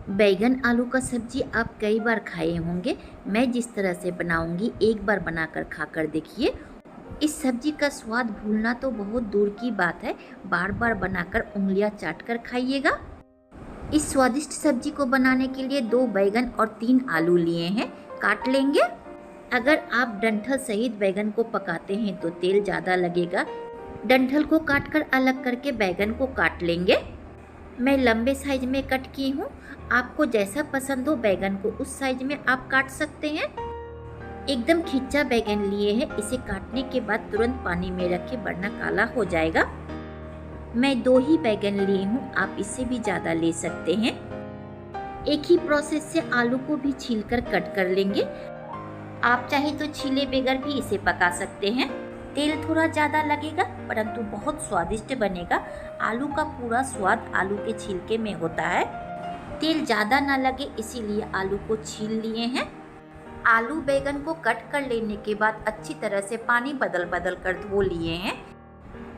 बैगन आलू का सब्जी आप कई बार खाए होंगे। मैं जिस तरह से बनाऊंगी एक बार बनाकर खाकर देखिए। इस सब्जी का स्वाद भूलना तो बहुत दूर की बात है, बार बार बनाकर उंगलियां चाट कर खाइएगा। इस स्वादिष्ट सब्जी को बनाने के लिए 2 बैगन और 3 आलू लिए हैं, काट लेंगे। अगर आप डंठल सहित बैगन को पकाते हैं तो तेल ज़्यादा लगेगा। डंठल को काटकर अलग करके बैगन को काट लेंगे। मैं लंबे साइज में कट की हूँ, आपको जैसा पसंद हो बैगन को उस साइज में आप काट सकते हैं। एकदम खिंचा बैगन लिए हैं, इसे काटने के बाद तुरंत पानी में रखें वरना काला हो जाएगा। मैं 2 ही बैगन ली हूँ, आप इससे भी ज़्यादा ले सकते हैं। एक ही प्रोसेस से आलू को भी छीलकर कट कर लेंगे। आप चाहे तो छीले बगैर भी इसे पका सकते हैं। तेल थोड़ा ज़्यादा लगेगा परंतु बहुत स्वादिष्ट बनेगा। आलू का पूरा स्वाद आलू के छिलके में होता है। तेल ज़्यादा ना लगे इसीलिए आलू को छील लिए हैं। आलू बैगन को कट कर लेने के बाद अच्छी तरह से पानी बदल बदल कर धो लिए हैं।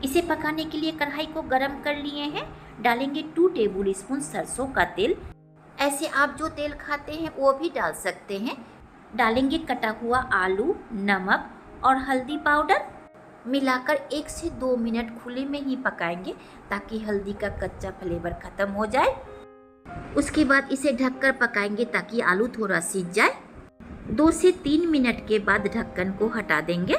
इसे पकाने के लिए कढ़ाई को गरम कर लिए हैं। डालेंगे 2 टेबल स्पून सरसों का तेल। ऐसे आप जो तेल खाते हैं वो भी डाल सकते हैं। डालेंगे कटा हुआ आलू, नमक और हल्दी पाउडर। मिलाकर 1 से 2 मिनट खुले में ही पकाएंगे ताकि हल्दी का कच्चा फ्लेवर खत्म हो जाए। उसके बाद इसे ढककर पकाएंगे ताकि आलू थोड़ा सीज जाए। 2 से 3 मिनट के बाद ढक्कन को हटा देंगे।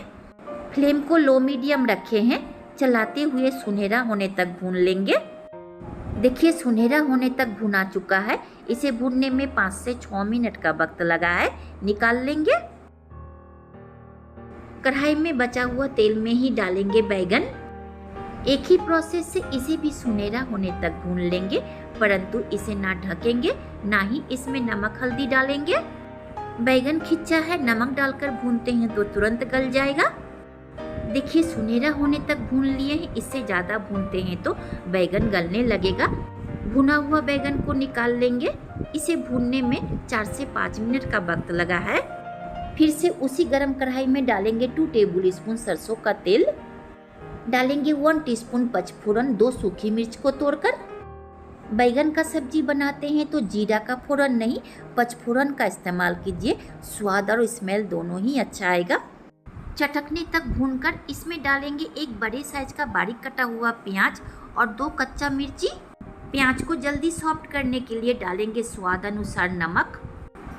फ्लेम को लो मीडियम रखे हैं। चलाते हुए सुनहरा होने तक भून लेंगे। देखिए सुनहरा होने तक भुना चुका है। इसे भूनने में 5 से 6 मिनट का वक्त लगा है, निकाल लेंगे। कढ़ाई में बचा हुआ तेल में ही डालेंगे बैगन। एक ही प्रोसेस से इसे भी सुनहरा होने तक भून लेंगे, परंतु इसे ना ढकेंगे ना ही इसमें नमक हल्दी डालेंगे। बैगन खिंचा है, नमक डालकर भूनते हैं तो तुरंत गल जाएगा। देखिए सुनहरा होने तक भून लिए हैं, इससे ज़्यादा भूनते हैं तो बैगन गलने लगेगा। भुना हुआ बैगन को निकाल लेंगे। इसे भूनने में 4 से 5 मिनट का वक्त लगा है। फिर से उसी गरम कढ़ाई में डालेंगे 2 टेबल स्पून सरसों का तेल। डालेंगे 1 टीस्पून पचफोरन, 2 सूखी मिर्च को तोड़कर। बैगन का सब्जी बनाते हैं तो जीरा का फोरन नहीं, पचफोरन का इस्तेमाल कीजिए। स्वाद और स्मेल दोनों ही अच्छा आएगा। चटकने तक भूनकर इसमें डालेंगे 1 बड़े साइज का बारीक कटा हुआ प्याज और 2 कच्चा मिर्ची। प्याज को जल्दी सॉफ्ट करने के लिए डालेंगे स्वाद अनुसार नमक।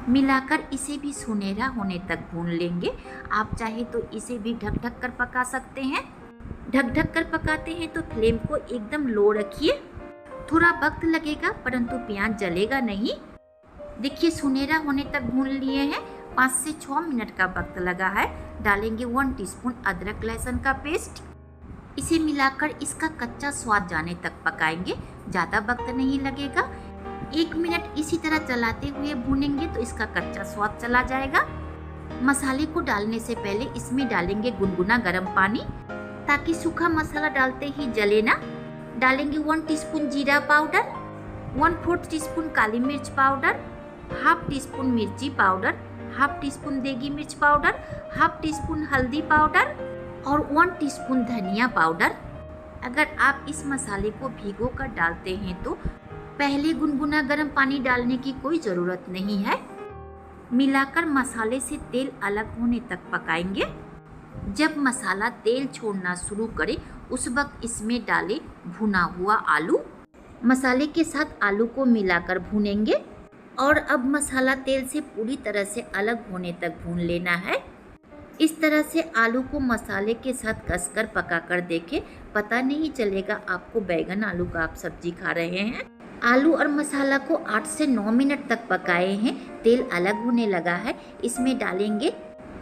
मिलाकर इसे भी सुनहरा होने तक भून लेंगे। आप चाहे तो इसे भी ढक ढक कर पका सकते हैं। ढक ढक कर पकाते हैं तो फ्लेम को एकदम लो रखिए। थोड़ा वक्त लगेगा परंतु प्याज जलेगा नहीं। देखिए सुनहरा होने तक भून लिए हैं। 5 से 6 मिनट का वक्त लगा है। डालेंगे 1 टीस्पून अदरक लहसुन का पेस्ट। इसे मिलाकर इसका कच्चा स्वाद जाने तक पकाएंगे, ज़्यादा वक्त नहीं लगेगा। 1 मिनट इसी तरह चलाते हुए भूनेंगे तो इसका कच्चा स्वाद चला जाएगा। मसाले को डालने से पहले इसमें डालेंगे गुनगुना गर्म पानी ताकि सूखा मसाला डालते ही जले ना। डालेंगे 1 टीस्पून जीरा पाउडर, 1/4 टीस्पून काली मिर्च पाउडर, हाफ टीस्पून मिर्ची पाउडर, हाफ टीस्पून देगी मिर्च पाउडर, हाफ टीस्पून हल्दी पाउडर और 1 टीस्पून धनिया पाउडर। अगर आप इस मसाले को भिगो कर डालते हैं तो पहले गुनगुना गर्म पानी डालने की कोई ज़रूरत नहीं है। मिलाकर मसाले से तेल अलग होने तक पकाएंगे। जब मसाला तेल छोड़ना शुरू करे उस वक्त इसमें डालें भुना हुआ आलू। मसाले के साथ आलू को मिलाकर भूनेंगे और अब मसाला तेल से पूरी तरह से अलग होने तक भून लेना है। इस तरह से आलू को मसाले के साथ कसकर पकाकर देखें, पता नहीं चलेगा आपको बैगन आलू का आप सब्जी खा रहे हैं। आलू और मसाला को 8 से 9 मिनट तक पकाए हैं। तेल अलग होने लगा है। इसमें डालेंगे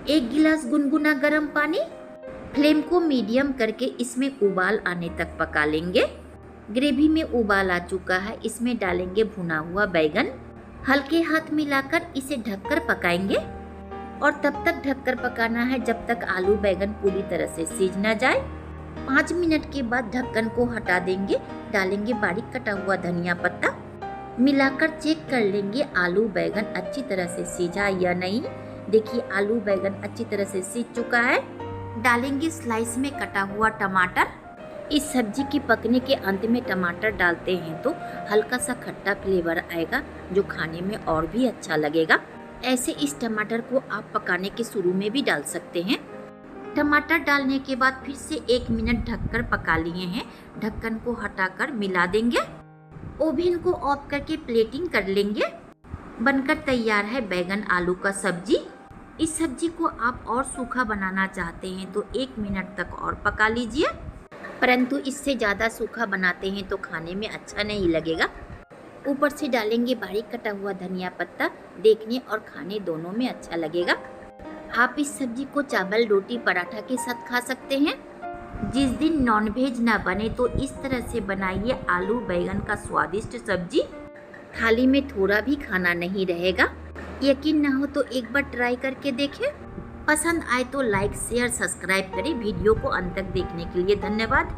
1 गिलास गुनगुना गर्म पानी। फ्लेम को मीडियम करके इसमें उबाल आने तक पका लेंगे। ग्रेवी में उबाल आ चुका है। इसमें डालेंगे भुना हुआ बैगन। हल्के हाथ मिलाकर इसे ढककर पकाएंगे और तब तक ढककर पकाना है जब तक आलू बैगन पूरी तरह से सीज न जाए। 5 मिनट के बाद ढक्कन को हटा देंगे। डालेंगे बारीक कटा हुआ धनिया पत्ता। मिलाकर चेक कर लेंगे आलू बैगन अच्छी तरह से सीजा या नहीं। देखिए आलू बैगन अच्छी तरह से सीज चुका है। डालेंगे स्लाइस में कटा हुआ टमाटर। इस सब्जी के पकने के अंत में टमाटर डालते हैं तो हल्का सा खट्टा फ्लेवर आएगा जो खाने में और भी अच्छा लगेगा। ऐसे इस टमाटर को आप पकाने के शुरू में भी डाल सकते हैं। टमाटर डालने के बाद फिर से 1 मिनट ढककर पका लिए हैं। ढक्कन को हटाकर मिला देंगे। ओवन को ऑफ करके प्लेटिंग कर लेंगे। बनकर तैयार है बैगन आलू का सब्जी। इस सब्जी को आप और सूखा बनाना चाहते हैं तो 1 मिनट तक और पका लीजिए, परंतु इससे ज़्यादा सूखा बनाते हैं तो खाने में अच्छा नहीं लगेगा। ऊपर से डालेंगे बारीक कटा हुआ धनिया पत्ता, देखने और खाने दोनों में अच्छा लगेगा। आप इस सब्जी को चावल, रोटी, पराठा के साथ खा सकते हैं। जिस दिन नॉनवेज ना बने तो इस तरह से बनाइए आलू बैगन का स्वादिष्ट सब्जी। थाली में थोड़ा भी खाना नहीं रहेगा। यकीन ना हो तो एक बार ट्राई करके देखें। पसंद आए तो लाइक, शेयर, सब्सक्राइब करें। वीडियो को अंत तक देखने के लिए धन्यवाद।